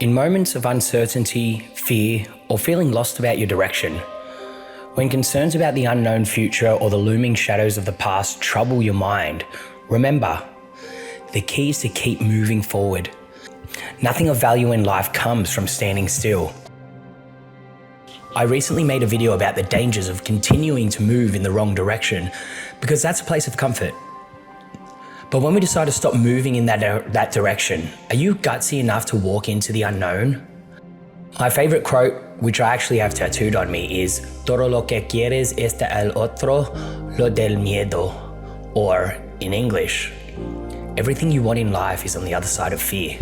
In moments of uncertainty, fear, or feeling lost about your direction, when concerns about the unknown future or the looming shadows of the past trouble your mind, remember, the key is to keep moving forward. Nothing of value in life comes from standing still. I recently made a video about the dangers of continuing to move in the wrong direction because that's a place of comfort. But when we decide to stop moving in that direction, are you gutsy enough to walk into the unknown? My favorite quote, which I actually have tattooed on me, is "Todo lo que quieres está al otro lo del miedo," or in English, everything you want in life is on the other side of fear.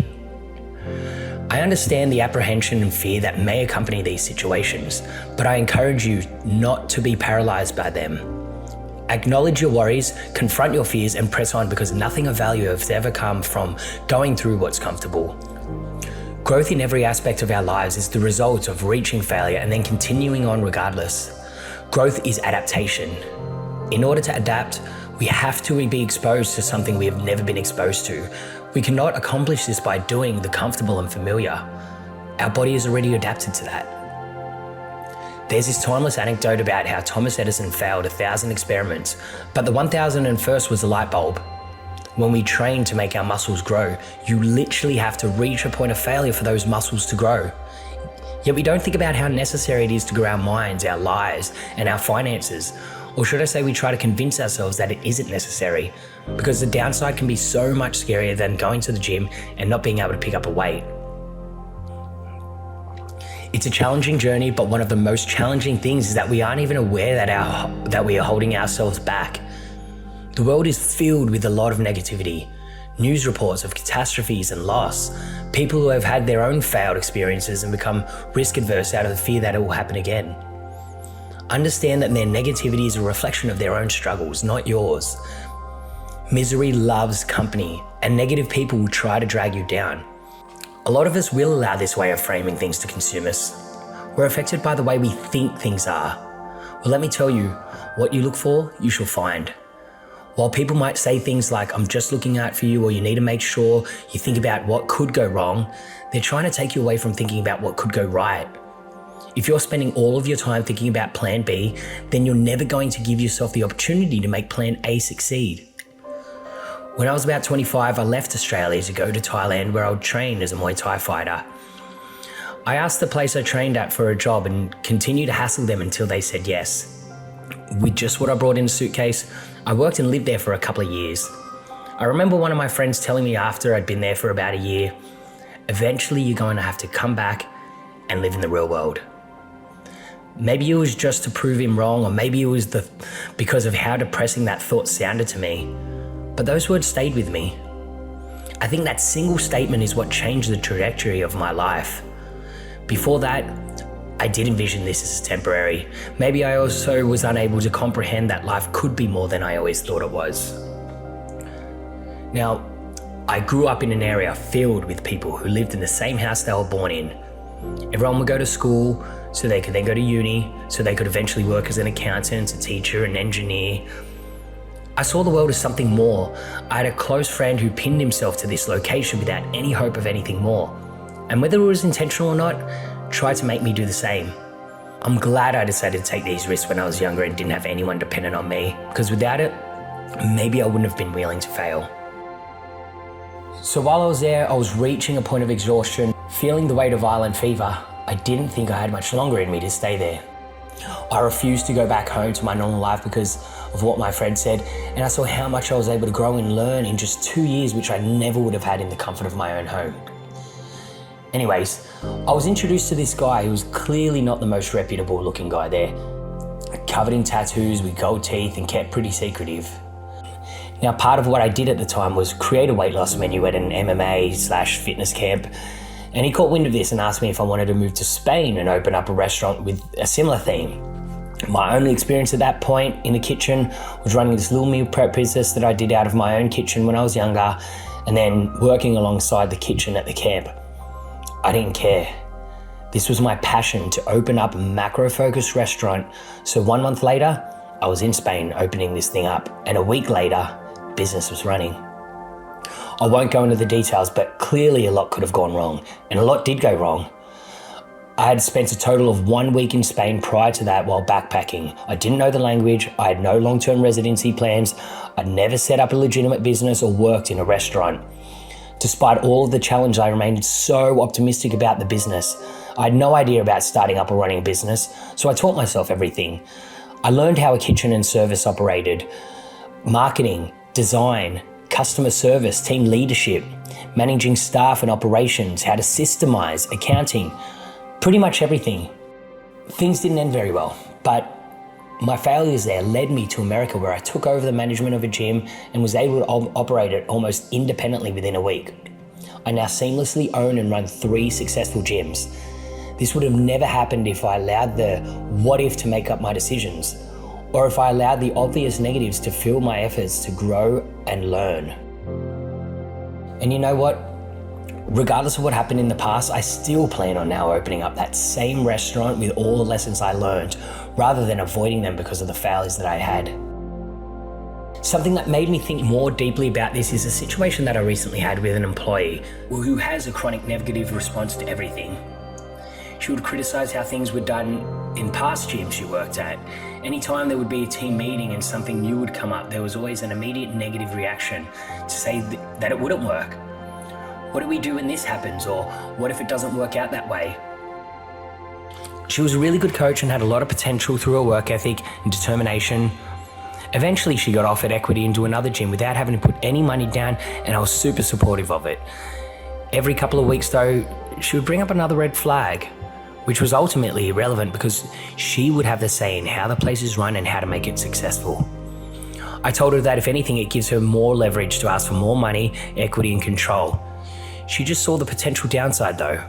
I understand the apprehension and fear that may accompany these situations, but I encourage you not to be paralyzed by them. Acknowledge your worries, confront your fears, and press on, because nothing of value has ever come from going through what's comfortable. Growth in every aspect of our lives is the result of reaching failure and then continuing on regardless. Growth is adaptation. In order to adapt, we have to be exposed to something we have never been exposed to. We cannot accomplish this by doing the comfortable and familiar. Our body is already adapted to that. There's this timeless anecdote about how Thomas Edison failed 1,000 experiments, but the 1,001st was a light bulb. When we train to make our muscles grow, you literally have to reach a point of failure for those muscles to grow. Yet we don't think about how necessary it is to grow our minds, our lives, and our finances. Or should I say, we try to convince ourselves that it isn't necessary, because the downside can be so much scarier than going to the gym and not being able to pick up a weight. It's a challenging journey, but one of the most challenging things is that we aren't even aware that we are holding ourselves back. The world is filled with a lot of negativity, news reports of catastrophes and loss, people who have had their own failed experiences and become risk adverse out of the fear that it will happen again. Understand that their negativity is a reflection of their own struggles, not yours. Misery loves company, and negative people will try to drag you down. A lot of us will allow this way of framing things to consume us. We're affected by the way we think things are. Well, let me tell you, what you look for, you shall find. While people might say things like, "I'm just looking out for you," or "you need to make sure you think about what could go wrong," they're trying to take you away from thinking about what could go right. If you're spending all of your time thinking about plan B, then you're never going to give yourself the opportunity to make plan A succeed. When I was about 25, I left Australia to go to Thailand, where I would train as a Muay Thai fighter. I asked the place I trained at for a job and continued to hassle them until they said yes. With just what I brought in a suitcase, I worked and lived there for a couple of years. I remember one of my friends telling me after I'd been there for about a year, "Eventually you're going to have to come back and live in the real world." Maybe it was just to prove him wrong, or maybe it was because of how depressing that thought sounded to me. But those words stayed with me. I think that single statement is what changed the trajectory of my life. Before that, I did envision this as temporary. Maybe I also was unable to comprehend that life could be more than I always thought it was. Now, I grew up in an area filled with people who lived in the same house they were born in. Everyone would go to school so they could then go to uni, so they could eventually work as an accountant, a teacher, an engineer. I saw the world as something more. I had a close friend who pinned himself to this location without any hope of anything more. And whether it was intentional or not, tried to make me do the same. I'm glad I decided to take these risks when I was younger and didn't have anyone dependent on me, because without it, maybe I wouldn't have been willing to fail. So while I was there, I was reaching a point of exhaustion, feeling the weight of violent fever. I didn't think I had much longer in me to stay there. I refused to go back home to my normal life because of what my friend said, and I saw how much I was able to grow and learn in just 2 years, which I never would have had in the comfort of my own home. Anyways, I was introduced to this guy who was clearly not the most reputable looking guy there, covered in tattoos with gold teeth and kept pretty secretive. Now, part of what I did at the time was create a weight loss menu at an MMA/fitness camp, and he caught wind of this and asked me if I wanted to move to Spain and open up a restaurant with a similar theme. My only experience at that point in the kitchen was running this little meal prep business that I did out of my own kitchen when I was younger, and then working alongside the kitchen at the camp. I didn't care. This was my passion, to open up a macro-focused restaurant. So 1 month later, I was in Spain opening this thing up, and a week later, business was running. I won't go into the details, but clearly a lot could have gone wrong, and a lot did go wrong. I had spent a total of 1 week in Spain prior to that while backpacking. I didn't know the language, I had no long-term residency plans, I'd never set up a legitimate business or worked in a restaurant. Despite all of the challenge, I remained so optimistic about the business. I had no idea about starting up or running a business, so I taught myself everything. I learned how a kitchen and service operated, marketing, design, customer service, team leadership, managing staff and operations, how to systemize, accounting, pretty much everything. Things didn't end very well, but my failures there led me to America, where I took over the management of a gym and was able to operate it almost independently within a week. I now seamlessly own and run 3 successful gyms. This would have never happened if I allowed the what if to make up my decisions, or if I allowed the obvious negatives to fuel my efforts to grow and learn. And you know what? Regardless of what happened in the past, I still plan on now opening up that same restaurant with all the lessons I learned, rather than avoiding them because of the failures that I had. Something that made me think more deeply about this is a situation that I recently had with an employee who has a chronic negative response to everything. She would criticize how things were done in past gyms she worked at. Anytime there would be a team meeting and something new would come up, there was always an immediate negative reaction to say that it wouldn't work. What do we do when this happens? Or what if it doesn't work out that way? She was a really good coach and had a lot of potential through her work ethic and determination. Eventually she got offered equity into another gym without having to put any money down, and I was super supportive of it. Every couple of weeks though, she would bring up another red flag, which was ultimately irrelevant because she would have the say in how the place is run and how to make it successful. I told her that if anything, it gives her more leverage to ask for more money, equity and control. She just saw the potential downside though.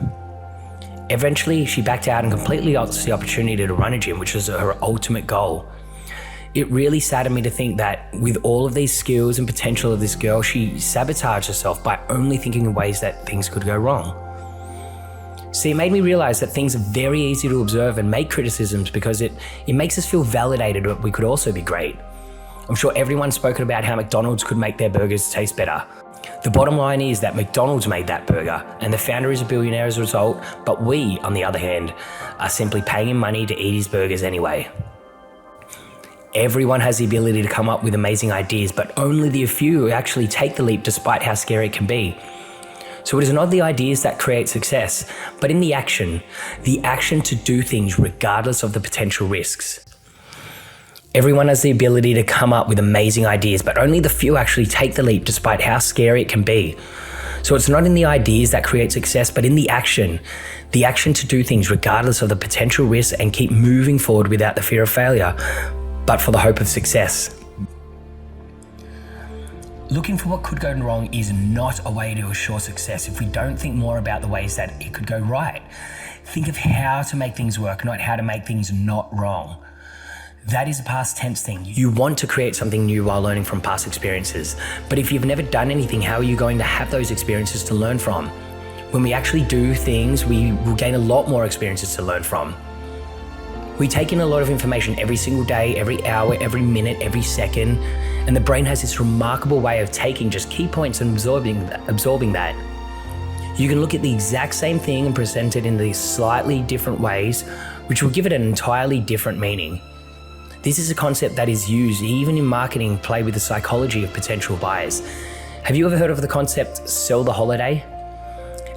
Eventually, she backed out and completely lost the opportunity to run a gym, which was her ultimate goal. It really saddened me to think that with all of these skills and potential of this girl, she sabotaged herself by only thinking in ways that things could go wrong. See, it made me realize that things are very easy to observe and make criticisms because it makes us feel validated that we could also be great. I'm sure everyone's spoken about how McDonald's could make their burgers taste better. The bottom line is that McDonald's made that burger and the founder is a billionaire as a result, but we, on the other hand, are simply paying him money to eat his burgers anyway. Everyone has the ability to come up with amazing ideas, but only the few actually take the leap despite how scary it can be. So it is not the ideas that create success, but in the action to do things regardless of the potential risks. Everyone has the ability to come up with amazing ideas, but only the few actually take the leap despite how scary it can be. So it's not in the ideas that create success, but in the action to do things regardless of the potential risks and keep moving forward without the fear of failure, but for the hope of success. Looking for what could go wrong is not a way to assure success if we don't think more about the ways that it could go right. Think of how to make things work, not how to make things not wrong. That is a past tense thing. You want to create something new while learning from past experiences. But if you've never done anything, how are you going to have those experiences to learn from? When we actually do things, we will gain a lot more experiences to learn from. We take in a lot of information every single day, every hour, every minute, every second, and the brain has this remarkable way of taking just key points and absorbing that. You can look at the exact same thing and present it in these slightly different ways, which will give it an entirely different meaning. This is a concept that is used even in marketing, play with the psychology of potential buyers. Have you ever heard of the concept sell the holiday?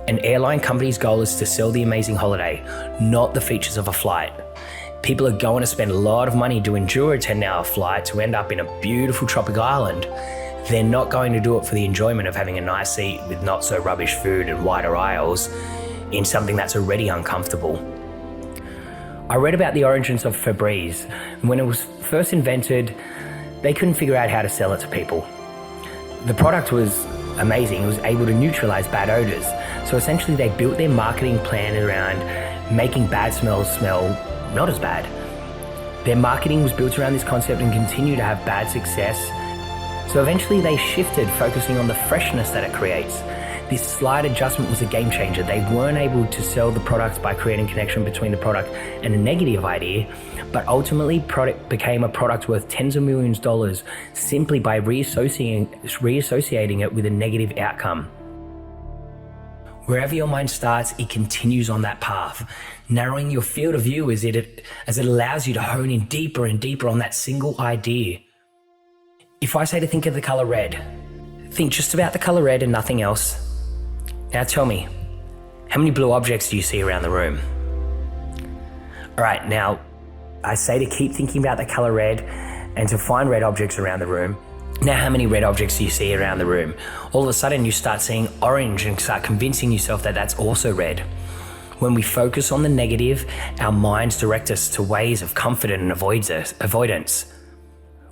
An airline company's goal is to sell the amazing holiday, not the features of a flight. People are going to spend a lot of money to endure a 10-hour flight to end up in a beautiful tropical island. They're not going to do it for the enjoyment of having a nice seat with not so rubbish food and wider aisles in something that's already uncomfortable. I read about the origins of Febreze. When it was first invented, they couldn't figure out how to sell it to people. The product was amazing. It was able to neutralize bad odors. So essentially they built their marketing plan around making bad smells smell not as bad. Their marketing was built around this concept and continued to have bad success. So eventually they shifted, focusing on the freshness that it creates. This slight adjustment was a game changer. They weren't able to sell the product by creating connection between the product and a negative idea, but ultimately product became a product worth tens of millions of dollars simply by reassociating it with a negative outcome. Wherever your mind starts, it continues on that path, narrowing your field of view as it allows you to hone in deeper and deeper on that single idea. If I say to think of the color red, think just about the color red and nothing else. Now tell me, how many blue objects do you see around the room? All right, now I say to keep thinking about the color red and to find red objects around the room. Now, how many red objects do you see around the room? All of a sudden, you start seeing orange and start convincing yourself that that's also red. When we focus on the negative, our minds direct us to ways of comfort and avoidance.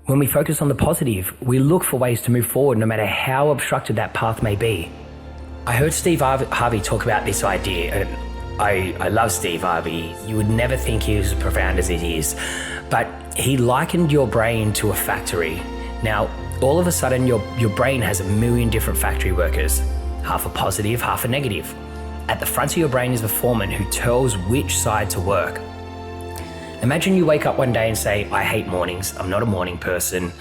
When we focus on the positive, we look for ways to move forward no matter how obstructed that path may be. I heard Steve Harvey talk about this idea, and I love Steve Harvey. You would never think he was as profound as he is, but he likened your brain to a factory. Now, all of a sudden, your brain has a million different factory workers, half a positive, half a negative. At the front of your brain is the foreman who tells which side to work. Imagine you wake up one day and say, I hate mornings, I'm not a morning person.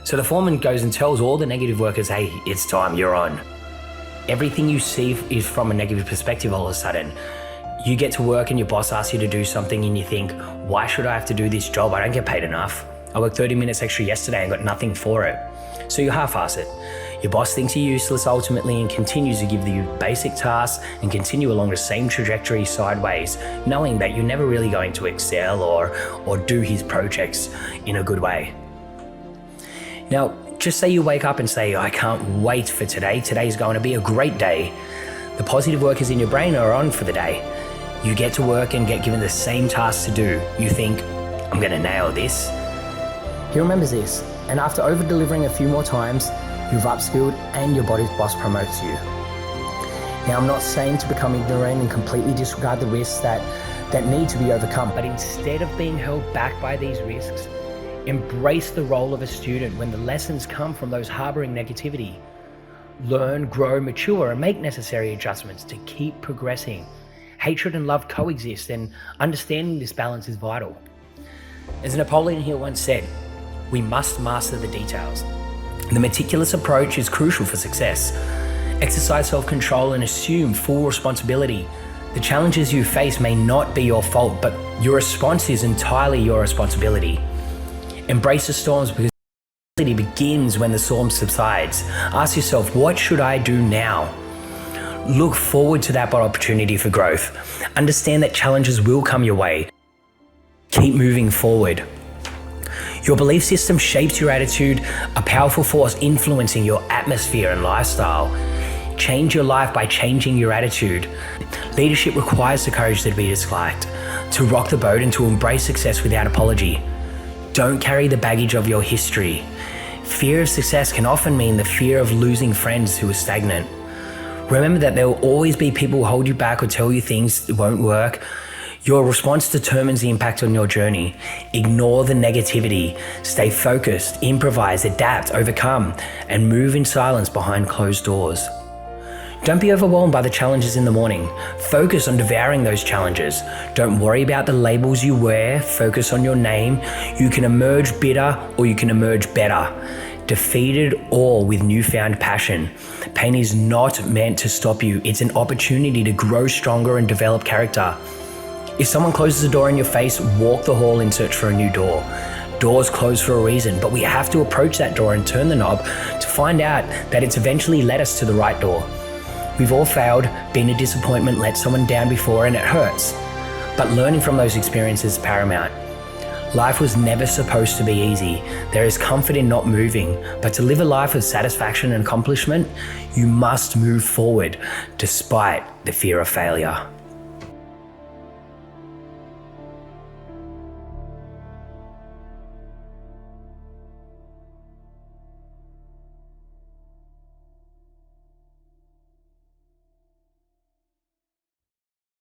So the foreman goes and tells all the negative workers, hey, it's time, you're on. Everything you see is from a negative perspective all of a sudden. You get to work and your boss asks you to do something and you think, why should I have to do this job? I don't get paid enough. I worked 30 minutes extra yesterday and got nothing for it. So you half-ass it. Your boss thinks you're useless ultimately and continues to give you basic tasks and continue along the same trajectory sideways, knowing that you're never really going to excel or do his projects in a good way. Now, just say you wake up and say, I can't wait for today. Today's going to be a great day. The positive workers in your brain are on for the day. You get to work and get given the same tasks to do. You think, I'm going to nail this. He remembers this, and after over-delivering a few more times, you've upskilled and your boss promotes you. Now, I'm not saying to become ignorant and completely disregard the risks that need to be overcome, but instead of being held back by these risks, embrace the role of a student when the lessons come from those harboring negativity. Learn, grow, mature, and make necessary adjustments to keep progressing. Hatred and love coexist, and understanding this balance is vital. As Napoleon Hill once said, we must master the details. The meticulous approach is crucial for success. Exercise self-control and assume full responsibility. The challenges you face may not be your fault, but your response is entirely your responsibility. Embrace the storms because it begins when the storm subsides. Ask yourself, what should I do now? Look forward to that opportunity for growth. Understand that challenges will come your way. Keep moving forward. Your belief system shapes your attitude, a powerful force influencing your atmosphere and lifestyle. Change your life by changing your attitude. Leadership requires the courage to be disliked, to rock the boat and to embrace success without apology. Don't carry the baggage of your history. Fear of success can often mean the fear of losing friends who are stagnant. Remember that there will always be people who hold you back or tell you things won't work. Your response determines the impact on your journey. Ignore the negativity. Stay focused, improvise, adapt, overcome, and move in silence behind closed doors. Don't be overwhelmed by the challenges in the morning. Focus on devouring those challenges. Don't worry about the labels you wear. Focus on your name. You can emerge bitter or you can emerge better. Defeated or with newfound passion. Pain is not meant to stop you. It's an opportunity to grow stronger and develop character. If someone closes a door in your face, walk the hall in search for a new door. Doors close for a reason, but we have to approach that door and turn the knob to find out that it's eventually led us to the right door. We've all failed, been a disappointment, let someone down before, and it hurts. But learning from those experiences is paramount. Life was never supposed to be easy. There is comfort in not moving, but to live a life of satisfaction and accomplishment, you must move forward despite the fear of failure.